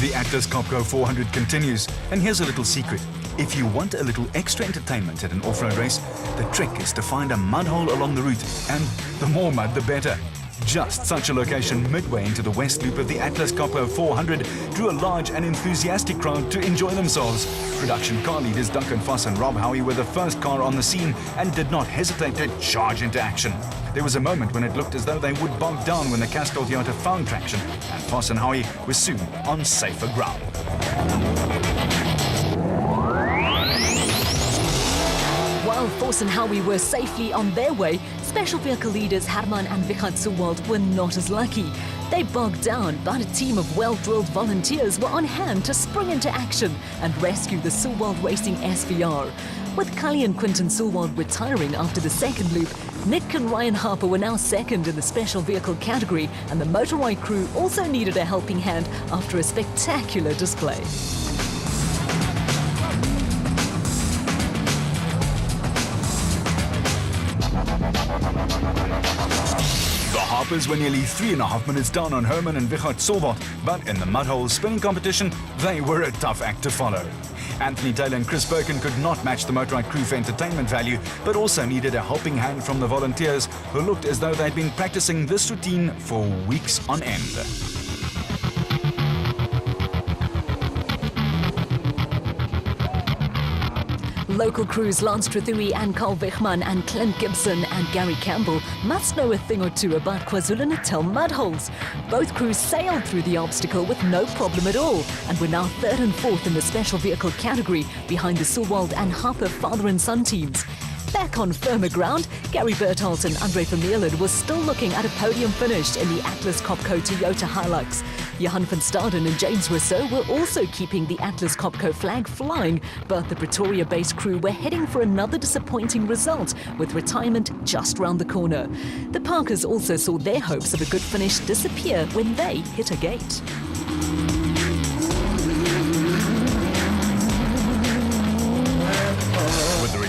The Atlas Copco 400 continues, and here's a little secret. If you want a little extra entertainment at an off-road race, the trick is to find a mud hole along the route, and the more mud the better. Just such a location midway into the west loop of the Atlas Copco 400 drew a large and enthusiastic crowd to enjoy themselves. Production car leaders Duncan Foss and Rob Howie were the first car on the scene and did not hesitate to charge into action. There was a moment when it looked as though they would bog down when the Castrol Toyota found traction, and Foss and Howie were soon on safer ground. While Foss and Howie were safely on their way, special vehicle leaders Herman and Wichert Suwald were not as lucky. They bogged down, but a team of well-drilled volunteers were on hand to spring into action and rescue the Suwald Racing SVR. With Cully and Quinton Suwald retiring after the second loop, Nick and Ryan Harper were now second in the special vehicle category, and the motorized crew also needed a helping hand after a spectacular display. The Harpers were nearly 3.5 minutes down on Herman and Wichert Suwald, but in the mudhole spinning competition, they were a tough act to follow. Anthony Taylor and Chris Birkin could not match the motorized crew for entertainment value, but also needed a helping hand from the volunteers, who looked as though they'd been practicing this routine for weeks on end. Local crews Lance Trethewey and Carl Wichmann and Clint Gibson and Gary Campbell must know a thing or two about KwaZulu-Natal mudholes. Both crews sailed through the obstacle with no problem at all and were now third and fourth in the special vehicle category behind the Suwald and Harper father and son teams. Back on firmer ground, Gary Bertholdt and Andre Vermeulen was still looking at a podium finish in the Atlas Copco Toyota Hilux. Johan van Staden and James Rousseau were also keeping the Atlas Copco flag flying, but the Pretoria-based crew were heading for another disappointing result, with retirement just round the corner. The Parkers also saw their hopes of a good finish disappear when they hit a gate.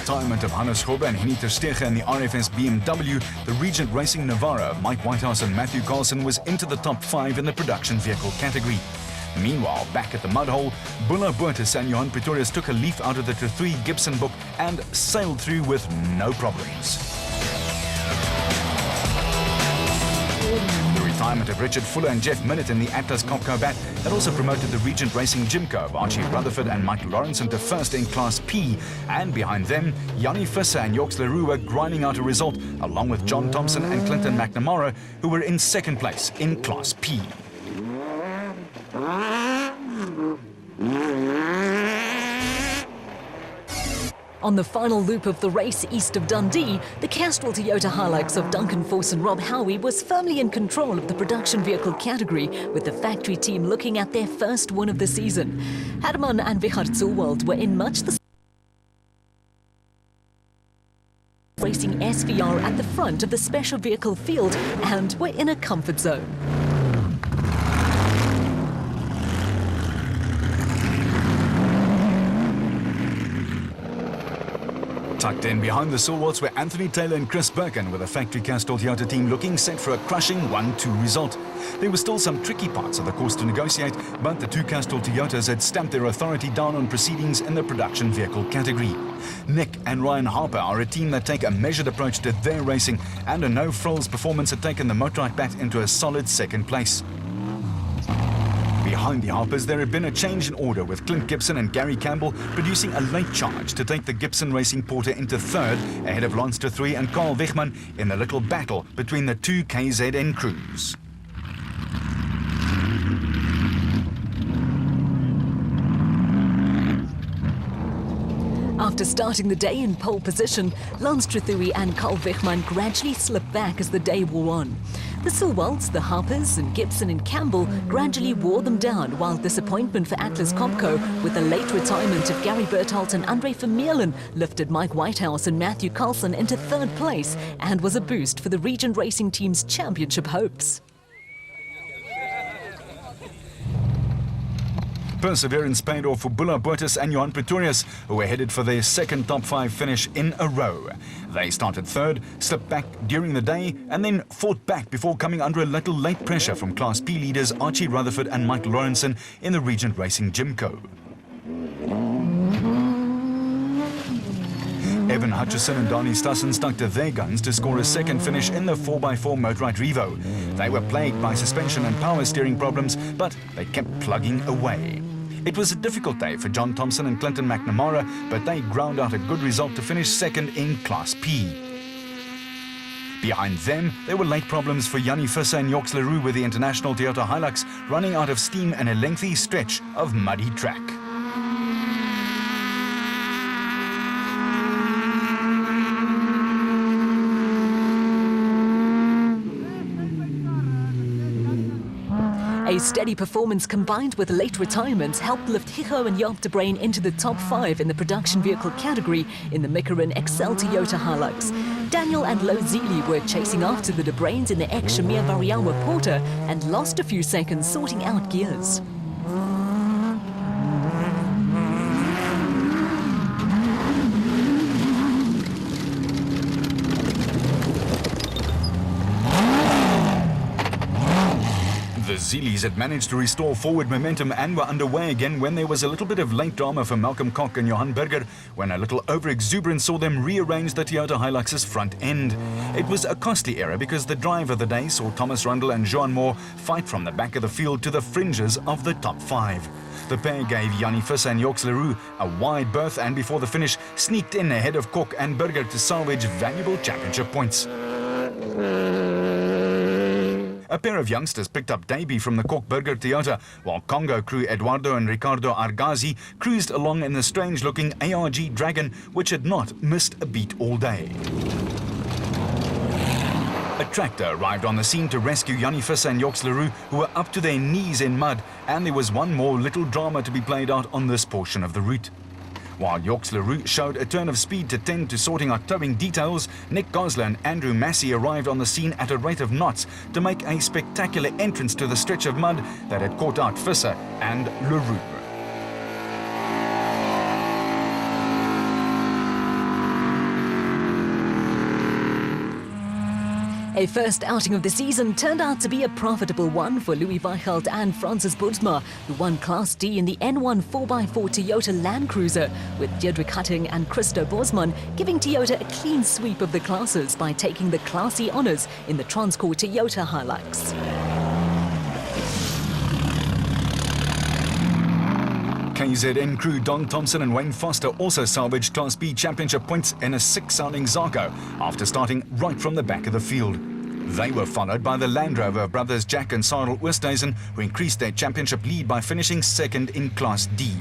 Retirement of Hannes Hobbe and Henny ter Steege in the RFS BMW, the Regent Racing Navara, Mike Whitehouse and Matthew Carlson was into the top 5 in the production vehicle category. Meanwhile, back at the mudhole, Bulla Boertes and Johan Pretorius took a leaf out of the Trethewey Gibson book and sailed through with no problems. The retirement of Richard Fuller and Jeff Minnett in the Atlas Copco bat had also promoted the Regent Racing Jimco of Archie Rutherford and Mike Lawrenson to first in Class P, and behind them, Yanni Visser and Yorks Leroux were grinding out a result, along with John Thompson and Clinton McNamara, who were in second place in Class P. On the final loop of the race east of Dundee, the Castrol Toyota Hilux of Duncan Foss and Rob Howie was firmly in control of the production vehicle category, with the factory team looking at their first win of the season. Herman and Wichert Suwald were in much the racing SVR at the front of the special vehicle field and were in a comfort zone. Tucked in behind the Suwalds were Anthony Taylor and Chris Birkin, with the factory Castrol Toyota team looking set for a crushing 1-2 result. There were still some tricky parts of the course to negotiate, but the two Castrol Toyotas had stamped their authority down on proceedings in the production vehicle category. Nick and Ryan Harper are a team that take a measured approach to their racing, and a no-frills performance had taken the motorized bat into a solid second place. Behind the Harpers, there had been a change in order, with Clint Gibson and Gary Campbell producing a late charge to take the Gibson Racing Porter into third, ahead of Lance Trethewey and Carl Wichmann in the little battle between the two KZN crews. After starting the day in pole position, Lance Trethewey and Carl Wichmann gradually slipped back as the day wore on. The Suwalds, the Harpers and Gibson and Campbell gradually wore them down, while disappointment for Atlas Copco, with the late retirement of Gary Bertholdt and Andre Vermeulen, lifted Mike Whitehouse and Matthew Carlson into third place and was a boost for the Regent Racing team's championship hopes. perseverance paid off for Bula Boertes and Johan Pretorius, who were headed for their second top 5 finish in a row. They started third, slipped back during the day, and then fought back before coming under a little late pressure from Class P leaders Archie Rutherford and Mike Lawrenson in the Regent Racing Jimco. Evan Hutchison and Donnie Stassen stuck to their guns to score a second finish in the 4x4 Motorite Revo. They were plagued by suspension and power steering problems, but they kept plugging away. It was a difficult day for John Thompson and Clinton McNamara, but they ground out a good result to finish second in Class P. Behind them, there were late problems for Yanni Visser and Yorks Leroux with the International Toyota Hilux running out of steam and a lengthy stretch of muddy track. A steady performance combined with late retirements helped lift Hicho and Jaap de Bruin into the top 5 in the production vehicle category in the Mickelin XL Toyota Hilux. Daniel and Lo Zili were chasing after the de Bruins in the ex-Shamir Variawa Porter and lost a few seconds sorting out gears. The Zeelies had managed to restore forward momentum and were underway again when there was a little bit of late drama for Malcolm Koch and Johan Berger when a little over-exuberance saw them rearrange the Toyota Hilux's front end. It was a costly error because the drive of the day saw Thomas Rundle and Johan Moore fight from the back of the field to the fringes of the top 5. The pair gave Yanni Visser and Yorks Leroux a wide berth and before the finish sneaked in ahead of Koch and Berger to salvage valuable championship points. A pair of youngsters picked up debut from the Koch-Berger Toyota, while Congo crew Eduardo and Ricardo Argazi cruised along in the strange-looking ARG Dragon, which had not missed a beat all day. A tractor arrived on the scene to rescue Yanni Visser and Yorks Leroux, who were up to their knees in mud, and there was one more little drama to be played out on this portion of the route. While Yorks Leroux showed a turn of speed to tend to sorting out towing details, Nick Gosler and Andrew Massey arrived on the scene at a rate of knots to make a spectacular entrance to the stretch of mud that had caught out Visser and Leroux. A first outing of the season turned out to be a profitable one for Louis Weichelt and Francis Boedsma, who won Class D in the N1 4x4 Toyota Land Cruiser, with Deirdre Cutting and Christo Bosman giving Toyota a clean sweep of the classes by taking the Class E honours in the Transcore Toyota Hilux. KZN crew Don Thompson and Wayne Foster also salvaged Class B championship points in a 6-sounding Zarko after starting right from the back of the field. They were followed by the Land Rover brothers Jack and Cyril Oosthuizen, who increased their championship lead by finishing second in Class D.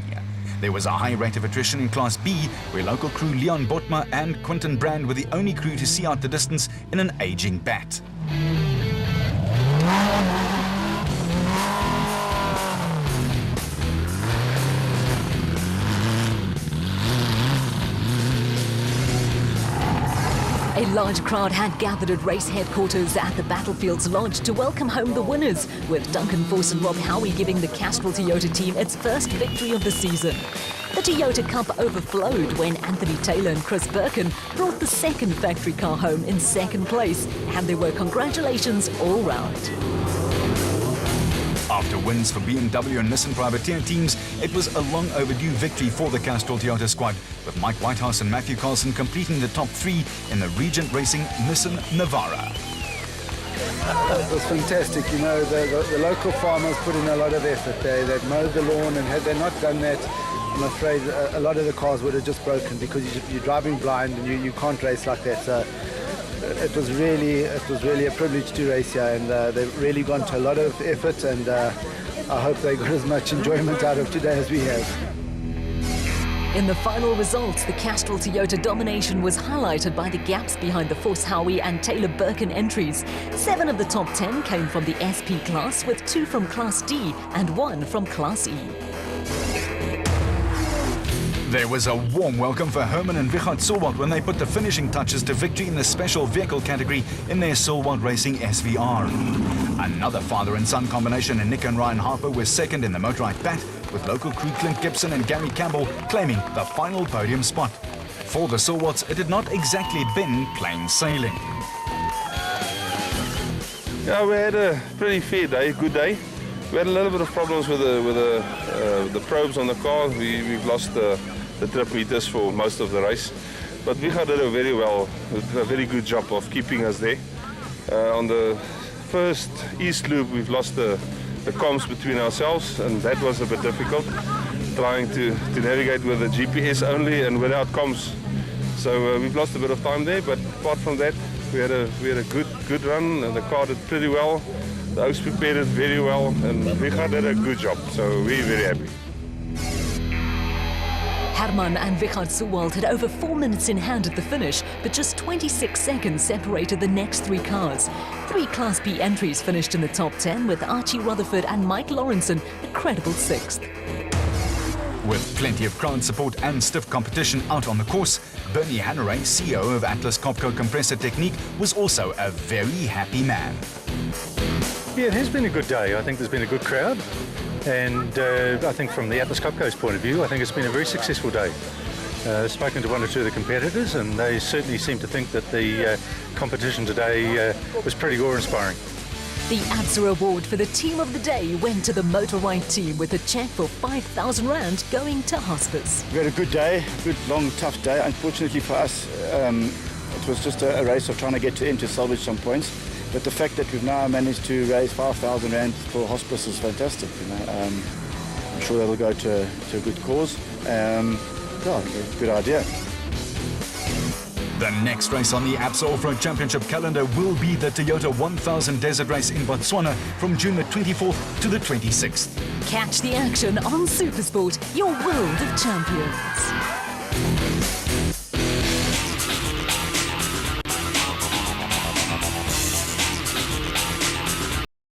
There was a high rate of attrition in Class B, where local crew Leon Botma and Quinton Brand were the only crew to see out the distance in an aging bat. A large crowd had gathered at race headquarters at the Battlefields Lodge to welcome home the winners, with Duncan Force and Rob Howie giving the Castrol Toyota team its first victory of the season. The Toyota Cup overflowed when Anthony Taylor and Chris Birkin brought the second factory car home in second place, and there were congratulations all round. After wins for BMW and Nissan privateer teams, it was a long overdue victory for the Castrol Toyota squad, with Mike Whitehouse and Matthew Carlson completing the top 3 in the Regent Racing Nissan Navara. It was fantastic. You know, the local farmers put in a lot of effort. They'd mowed the lawn, and had they not done that, I'm afraid a lot of the cars would have just broken, because you're driving blind and you can't race like that. So it was really a privilege to race here, and they've really gone to a lot of effort, and I hope they got as much enjoyment out of today as we have. In the final results, the Castrol Toyota domination was highlighted by the gaps behind the Force Howie and Taylor Birkin entries. 7 of the top 10 came from the SP class, with 2 from Class D and 1 from Class E. There was a warm welcome for Herman and Richard Silwald when they put the finishing touches to victory in the special vehicle category in their Silwald Racing SVR. Another father and son combination in Nick and Ryan Harper were second in the Motorite Bat, with local crew Clint Gibson and Gary Campbell claiming the final podium spot. For the Silwarts, it had not exactly been plain sailing. Yeah, we had a pretty fair day, good day. We had a little bit of problems with the probes on the car. We've lost the trip meters for most of the race, but Vicha did a very good job of keeping us there. On the first east loop, we've lost the comms between ourselves, and that was a bit difficult, trying to navigate with the GPS only and without comms. So we've lost a bit of time there, but apart from that, we had a good run, and the car did pretty well. The Oaks prepared it very well, and Vicha did a good job, so we're very happy. Herman and Vichard Suwald had over 4 minutes in hand at the finish, but just 26 seconds separated the next three cars. Three Class B entries finished in the top 10, with Archie Rutherford and Mike Lawrenson a credible sixth. With plenty of crowd support and stiff competition out on the course, Bernie Hanneray, CEO of Atlas Copco Compressor Technique, was also a very happy man. Yeah, it has been a good day. I think there's been a good crowd, and I think from the Atlas Copco's point of view, I think it's been a very successful day. I've spoken to one or two of the competitors, and they certainly seem to think that the competition today was pretty awe-inspiring. The ABSA award for the team of the day went to the Motorride team, with a cheque for 5,000 Rand going to hospice. We had a good day, good, long, tough day. Unfortunately for us, it was just a race of trying to get to salvage some points. But the fact that we've now managed to raise 5,000 Rand for hospice is fantastic. I'm sure that'll go to a good cause. Good idea. The next race on the ABSA Off-Road Championship calendar will be the Toyota 1000 Desert Race in Botswana from June the 24th to the 26th. Catch the action on SuperSport, your world of champions.